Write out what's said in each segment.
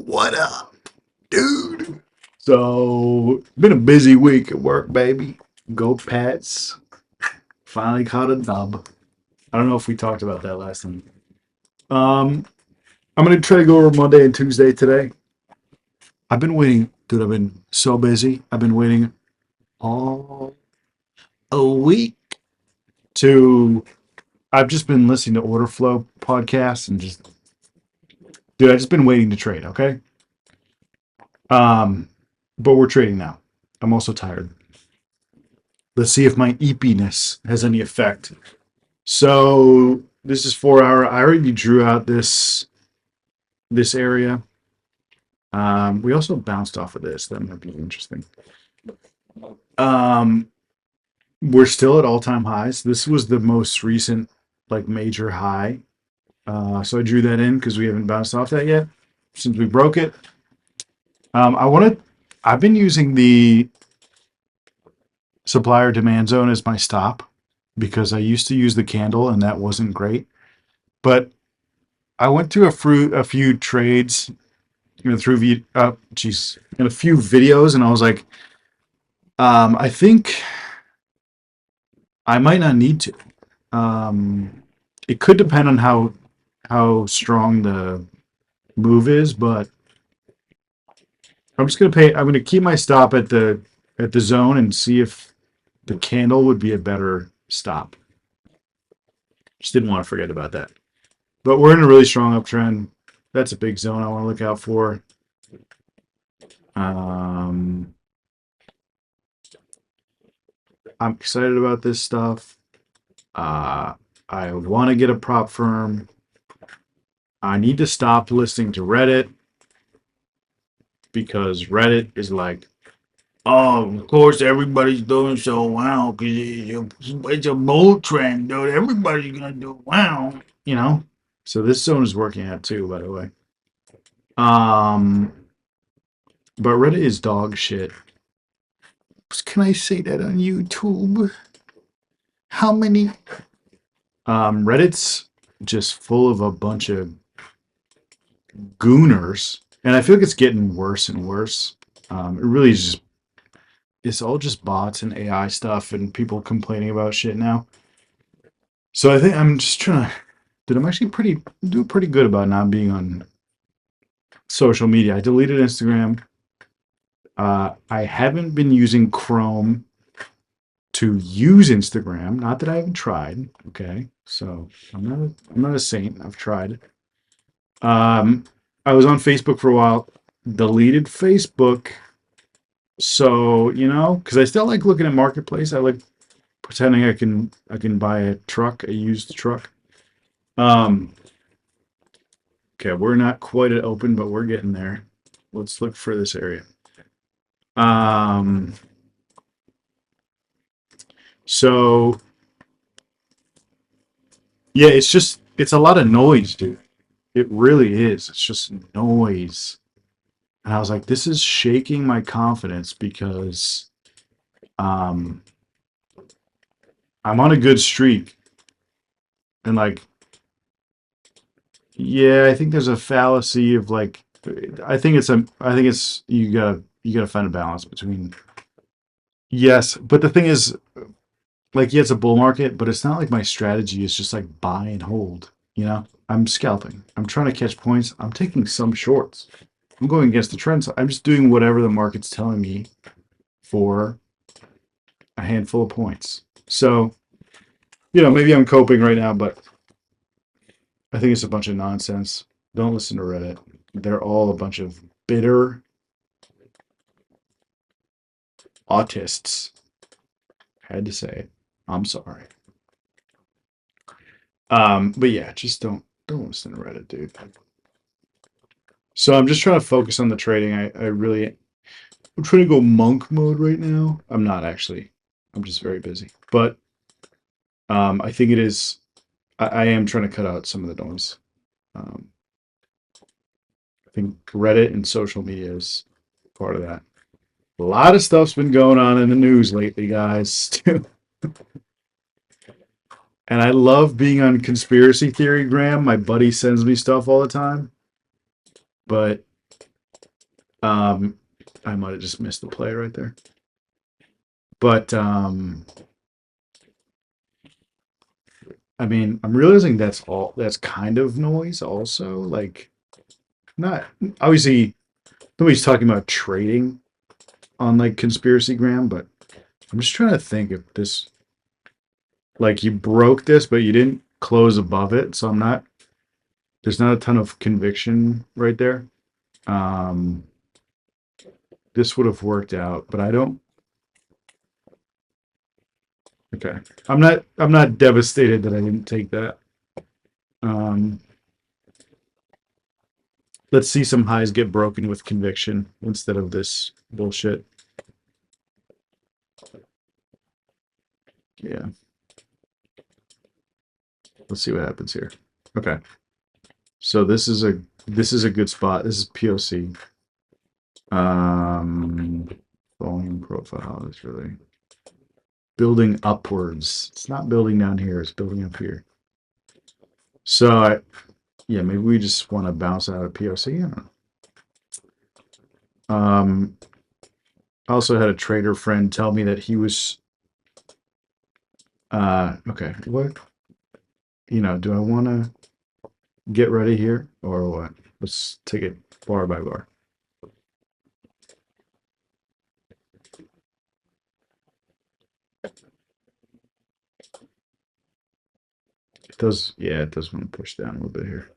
What up, dude? So, been a busy week at work, baby. Go Pats. Finally caught a dub. I don't know if we talked about that last time. Um, I'm gonna try to go over Monday and Tuesday today. I've been waiting, dude. I've been so busy. I've been waiting all a week to. I've just been listening to order flow podcasts and just, dude. I've just been waiting to trade. Okay. Um, but we're trading now. I'm also tired. Let's see if my eepiness has any effect. So this is 4 hour. I already drew out this area. We also bounced off of this. That might be interesting. Um, we're still at all time highs. This was the most recent like major high. So I drew that in because we haven't bounced off that yet since we broke it. I want to. I've been using the supplier demand zone as my stop because I used to use the candle and that wasn't great. But I went through a few trades, through in a few videos, and I was like, I think I might not need to. It could depend on how strong the move is, but I'm just gonna pay. I'm gonna keep my stop at the zone and see if the candle would be a better stop. Just didn't want to forget about that. But we're in a really strong uptrend. That's a big zone I want to look out for. Um, I'm excited about this stuff. Uh, I want to get a prop firm. I need to stop listening to Reddit because Reddit is like, oh, of course, everybody's doing so wow because it's a bull trend, dude. Everybody's gonna do wow, you know. So this zone is working out too, by the way. Um, but Reddit is dog shit. Can I say that on YouTube? How many? Reddit's just full of a bunch of gooners, and I feel like it's getting worse and worse. It really is just it's all just bots and AI stuff and people complaining about shit now. So I think I'm just trying to. Dude, I'm actually pretty good about not being on social media. I deleted Instagram. I haven't been using Chrome to use Instagram. Not that I haven't tried. Okay, so I'm not a saint. I've tried. Um, I was on Facebook for a while. Deleted Facebook. So because I still like looking at marketplace. I like pretending I can buy a truck, a used truck. Um, okay, we're not quite at open, but we're getting there. Let's look for this area. Um, so yeah, it's a lot of noise, dude. It really is. It's just noise. And I was like, this is shaking my confidence because um I'm on a good streak. And like, yeah, I think there's a fallacy of like I think it's you gotta find a balance between yes, but the thing is like yeah, it's a bull market, but it's not like my strategy is just like buy and hold, I'm scalping. I'm trying to catch points. I'm taking some shorts. I'm going against the trends. I'm just doing whatever the market's telling me for a handful of points. So, maybe I'm coping right now, but I think it's a bunch of nonsense. Don't listen to Reddit. They're all a bunch of bitter autists. Had to say it. I'm sorry. But yeah, just don't listen to Reddit, dude. So I'm just trying to focus on the trading. I'm trying to go monk mode right now. I'm not actually. I'm just very busy. But I think it is. I am trying to cut out some of the noise. Um, I think Reddit and social media is part of that. A lot of stuff's been going on in the news lately, guys. And I love being on conspiracy theory gram. My buddy sends me stuff all the time. But I might have just missed the play right there. But I mean, I'm realizing that's kind of noise also. Like not obviously nobody's talking about trading on like conspiracy gram, but I'm just trying to think if this like you broke this but you didn't close above it, so I'm not there's not a ton of conviction right there. Um this would have worked out, but I don't okay. I'm not devastated that I didn't take that. Um let's see some highs get broken with conviction instead of this bullshit. Yeah. Let's see what happens here. Okay. So this is a good spot. This is POC. Um volume profile is really building upwards. It's not building down here, it's building up here. So yeah, maybe we just want to bounce out of POC. I don't know. I also had a trader friend tell me that he was okay, what do I want to get ready here or what? Let's take it bar by bar. It does, yeah, it does want to push down a little bit here.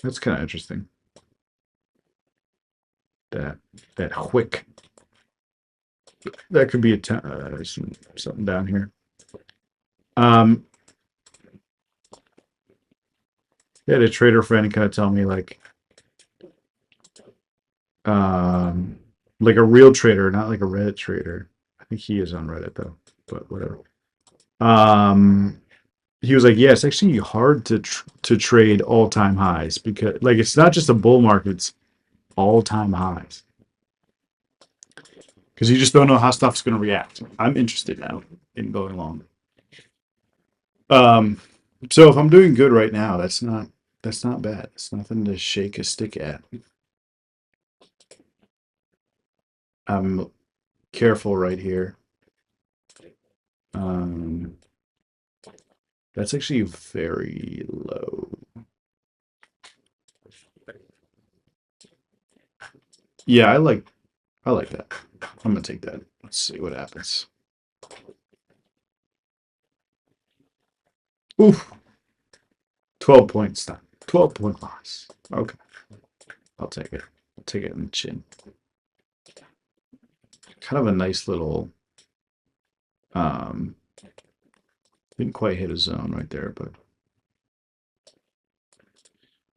That's kind of interesting. That that quick. That could be something down here. Um, yeah, the trader friend kind of tell me um, like a real trader, not like a Reddit trader. I think he is on Reddit though, but whatever. Um, he was like, yeah, it's actually hard to trade all time highs because like it's not just a bull market; it's all time highs because you just don't know how stuff's going to react. I'm interested now in going long. Um, so if I'm doing good right now, that's not bad. It's nothing to shake a stick at. I'm careful right here. Um, that's actually very low. Yeah, I like that. I'm gonna take that. Let's see what happens. Oof, 12 points. 12-point loss. Okay, I'll take it. I'll take it in the chin. Kind of a nice little um didn't quite hit a zone right there, but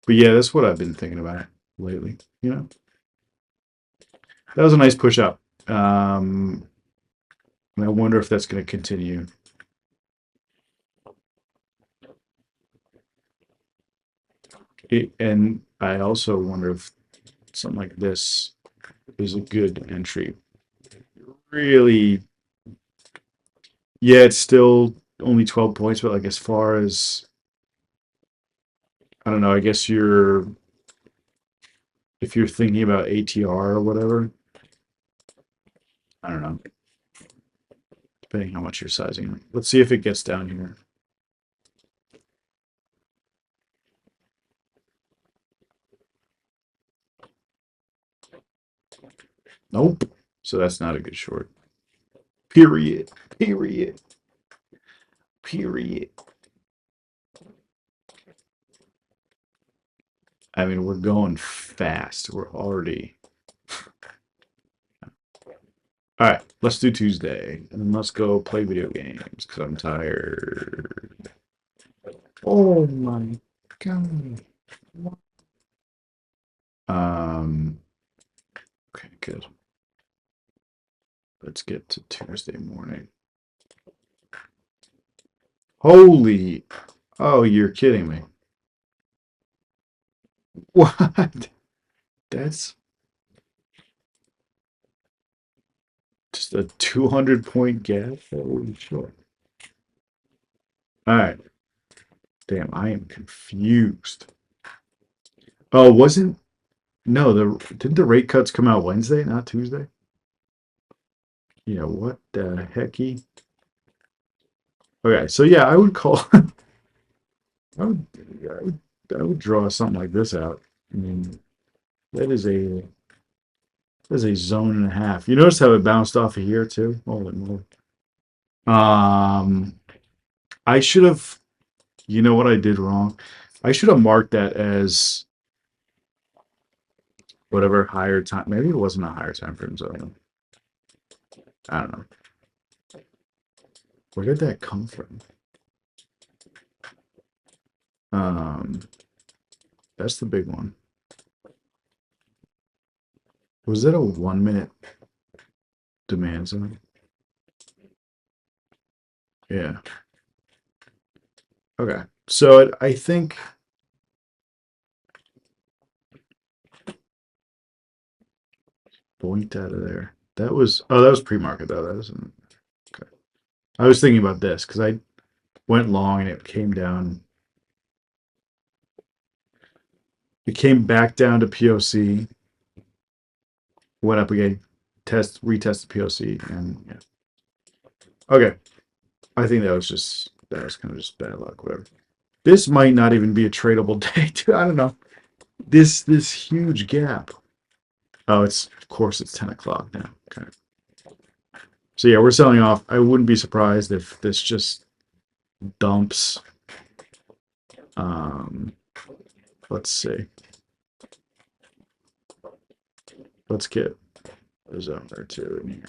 yeah, that's what I've been thinking about lately. That was a nice push up. And I wonder if that's going to continue. And I also wonder if something like this is a good entry. Really, yeah, it's still only 12 points, but like as far as I don't know, I guess if you're thinking about ATR or whatever, I don't know, depending how much you're sizing. Let's see if it gets down here. Nope. So that's not a good short. Period. Period. Period. I mean, we're going fast. We're already. All right, let's do Tuesday. And then let's go play video games because I'm tired. Oh my God. Um, okay, good. Let's get to Tuesday morning. Holy. Oh, you're kidding me. What? That's just a 200-point gap? Holy shit. All right. Damn, I am confused. Oh, wasn't No, didn't the rate cuts come out Wednesday, not Tuesday? Yeah, what the hecky? Okay, so yeah, I would call. I would, I would, I would draw something like this out. I mean, that is a that is a zone and a half. You notice how it bounced off of here too? Holy moly! Um, I should have. You know what I did wrong? I should have marked that as whatever higher time. Maybe it wasn't a higher time frame zone. I don't know. Where did that come from? Um, that's the big one. Was it a 1 minute demand zone? Yeah. Okay. So I think point out of there. That was pre-market though. That wasn't okay. I was thinking about this because I went long and it came down. It came back down to POC, went up again, retested POC, and yeah. Okay. I think that was kind of just bad luck, whatever. This might not even be a tradable day, too. I don't know. This huge gap. Oh, it's of course it's 10 o'clock now. Okay. So yeah, we're selling off. I wouldn't be surprised if this just dumps. Um, let's see. Let's get a zone or two in here.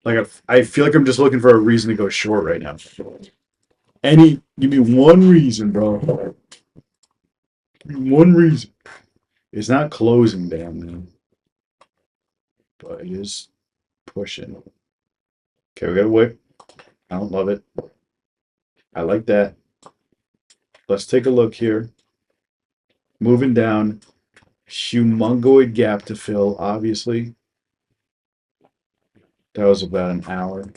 Like I feel like I'm just looking for a reason to go short right now. Give me one reason, bro. One reason. It's not closing down, man, but it is pushing. Okay, we got a wick. I don't love it. I like that. Let's take a look here. Moving down. Humongoid gap to fill, obviously. That was about an hour.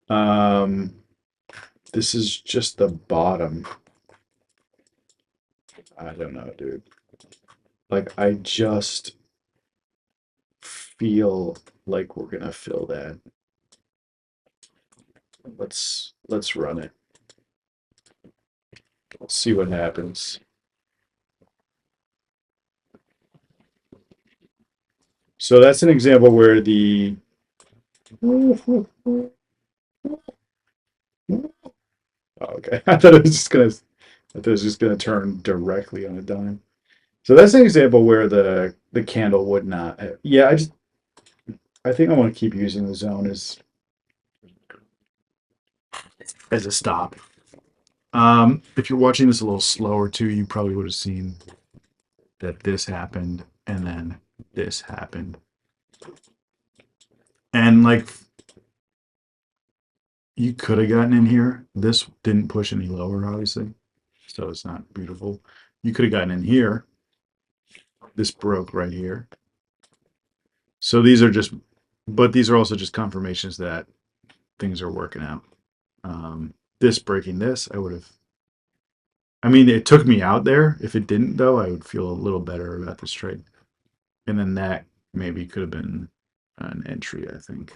Um, this is just the bottom. I don't know, dude. Like, I just feel like we're gonna fill that. Let's run it. Let's see what happens. So that's an example where the oh, okay. I thought it was just gonna turn directly on a dime. So that's an example where the candle would not. Yeah, I think I want to keep using the zone as a stop. If you're watching this a little slower too, you probably would have seen that this happened and then this happened. And like you could have gotten in here. This didn't push any lower, obviously. So it's not beautiful. You could have gotten in here. This broke right here. So these are also just confirmations that things are working out. This breaking this, I would have. I mean, it took me out there. If it didn't, though, I would feel a little better about this trade. And then that maybe could have been an entry, I think.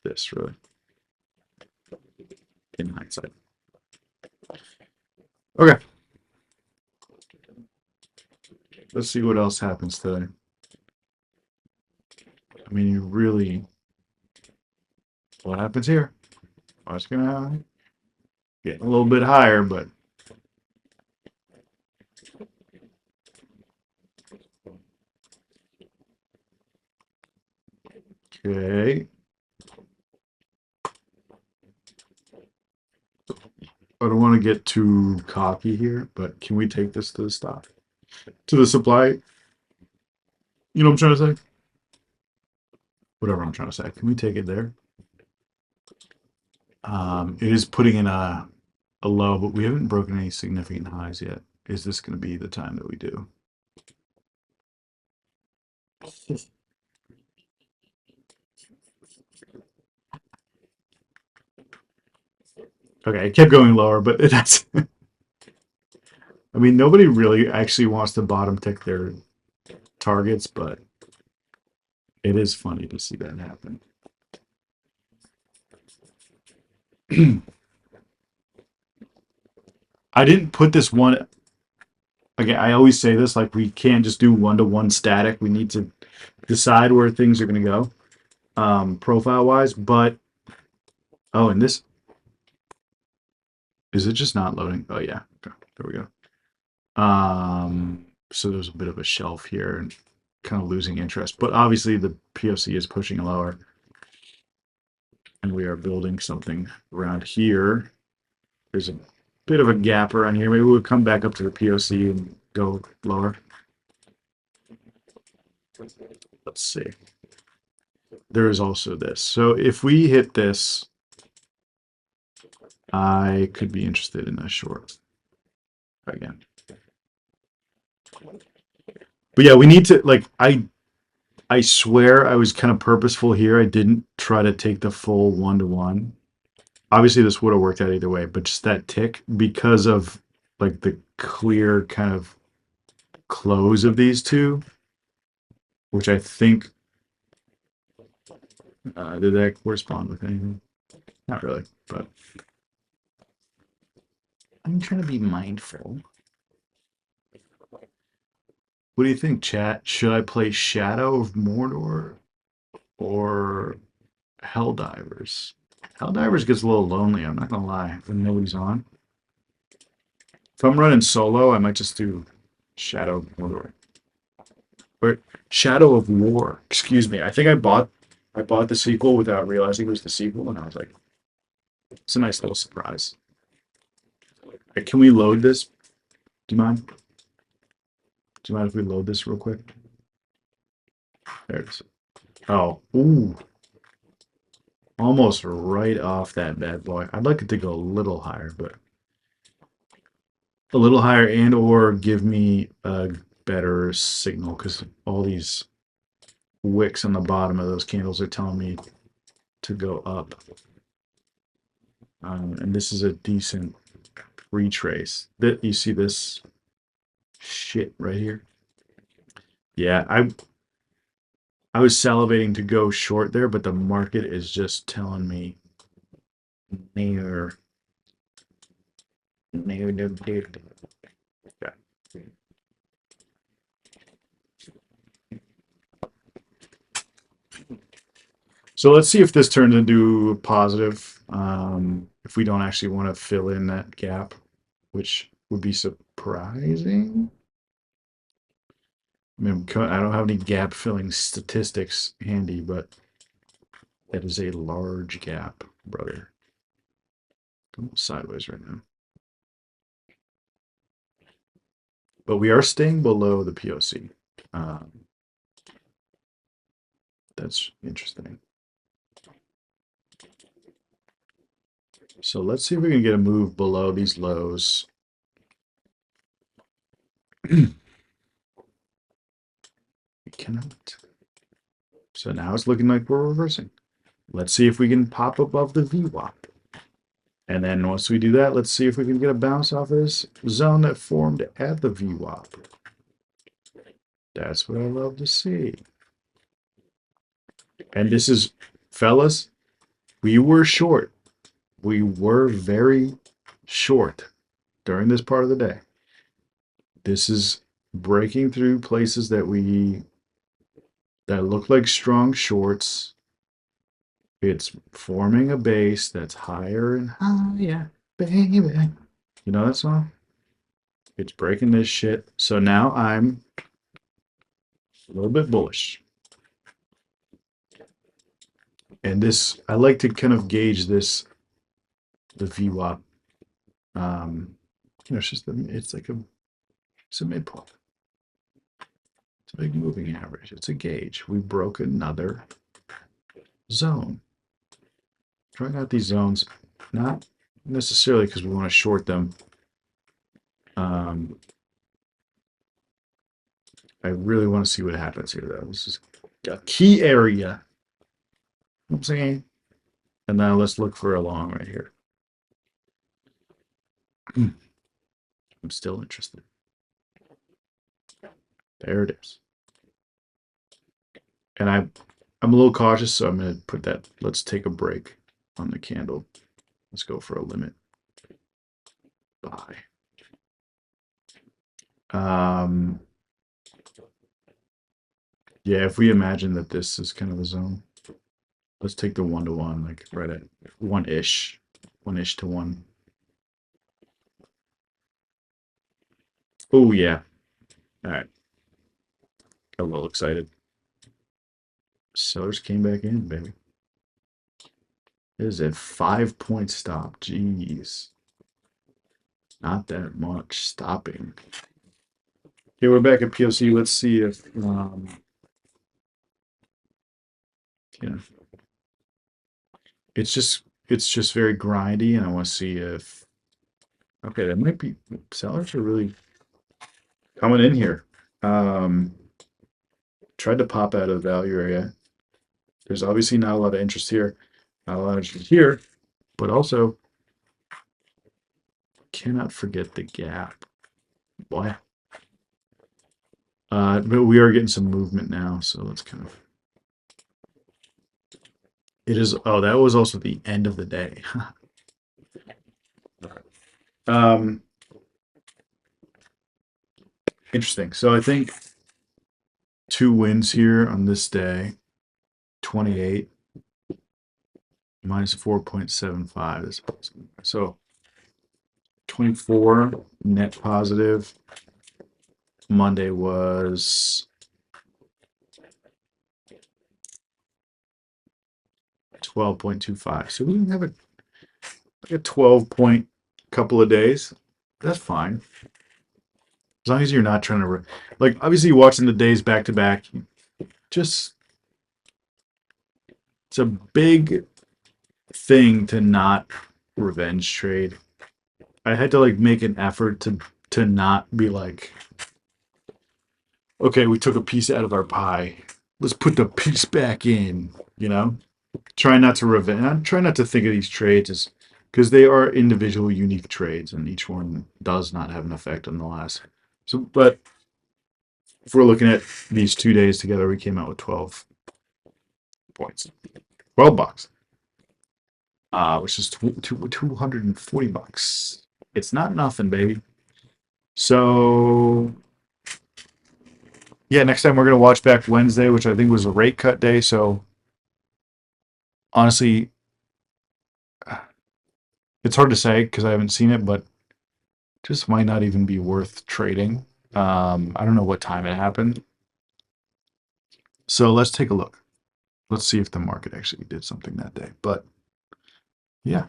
This really, in hindsight. Okay, let's see what else happens today. I mean, you really, what happens here? What's gonna happen? Getting a little bit higher, but okay. I don't want to get too cocky here, but can we take this to the stop? To the supply? You know what I'm trying to say? Whatever I'm trying to say. Can we take it there? It is putting in a low, but we haven't broken any significant highs yet. Is this going to be the time that we do? Okay, it kept going lower, but that's. I mean, nobody really actually wants to bottom tick their targets, but it is funny to see that happen. I didn't put this one. Again, I always say this, like we can't just do one-to-one static. We need to decide where things are going to go, profile wise. But oh, and this is it just not loading? Oh yeah, okay, there we go. So there's a bit of a shelf here and kind of losing interest, but obviously the POC is pushing lower, and we are building something around here. There's a bit of a gap around here. Maybe we'll come back up to the POC and go lower. Let's see. There is also this. So if we hit this, I could be interested in a short again. But yeah, we need to like I swear I was kind of purposeful here. I didn't try to take the full 1-to-1. Obviously this would have worked out either way, but just that tick because of like the clear kind of close of these two, which I think did that correspond with anything? Not really, but I'm trying to be mindful. What do you think, chat? Should I play Shadow of Mordor or Helldivers? Helldivers gets a little lonely, I'm not gonna lie, when nobody's on. If I'm running solo, I might just do Shadow of Mordor. Or Shadow of War, excuse me. I think I bought the sequel without realizing it was the sequel, and I was like, it's a nice little surprise. Can we load this? Do you mind? Do you mind if we load this real quick? There it is. Oh, ooh. Almost right off that bad boy. I'd like it to go a little higher, but a little higher and or give me a better signal because all these wicks on the bottom of those candles are telling me to go up. And this is a decent retrace. That you see this shit right here? Yeah, I was salivating to go short there, but the market is just telling me near. Okay. So let's see if this turns into positive. If we don't actually want to fill in that gap, which would be surprising. I mean, I don't have any gap filling statistics handy, but that is a large gap, brother. I'm sideways right now. But we are staying below the POC. That's interesting. So let's see if we can get a move below these lows. We cannot. So now it's looking like we're reversing. Let's see if we can pop above the VWAP. And then once we do that, let's see if we can get a bounce off of this zone that formed at the VWAP. That's what I love to see. And this is, fellas, we were short. We were very short during this part of the day. This is breaking through places that look like strong shorts. It's forming a base that's higher and higher, baby. You know that song? It's breaking this shit. So now I'm a little bit bullish. And this, I like to kind of gauge this, the VWAP. It's just, it's like it's a midpoint. It's a big moving average. It's a gauge. We broke another zone. Trying out these zones, not necessarily because we want to short them. I really want to see what happens here, though. This is a key area. You know what I'm saying? And now let's look for a long right here. I'm still interested. There it is. And I'm a little cautious, so I'm going to put that. Let's take a break on the candle. Let's go for a limit buy. Yeah, if we imagine that this is kind of a zone, let's take the 1-to-1, like right at one-ish to one. Oh yeah. All right. Got a little excited. Sellers came back in, baby. It is a 5-point stop. Jeez. Not that much stopping. Okay, we're back at POC. Let's see if you know, it's just very grindy, and I want to see if okay, that might be sellers are really coming in here. Tried to pop out of the value area. There's obviously not a lot of interest here, not a lot of interest here, but also cannot forget the gap. Boy. But we are getting some movement now, so let's kind of. It is. Oh, that was also the end of the day. um, Interesting. So I think 2 wins here on this day. 28 minus 4.75. So 24 net positive. Monday was 12.25. So we have a 12-point couple of days. That's fine. As long as you're not trying to, like, obviously watching the days back to back, just, it's a big thing to not revenge trade. I had to, like, make an effort to not be like, okay, we took a piece out of our pie. Let's put the piece back in, you know? Try not to revenge. Try not to think of these trades as, because they are individual, unique trades, and each one does not have an effect on the last. So, but if we're looking at these 2 days together, we came out with 12 points, $12, which is 240 bucks. It's not nothing, baby. So, yeah, next time we're gonna watch back Wednesday, which I think was a rate cut day. So, honestly, it's hard to say because I haven't seen it, but just might not even be worth trading. I don't know what time it happened. So let's take a look. Let's see if the market actually did something that day. But yeah,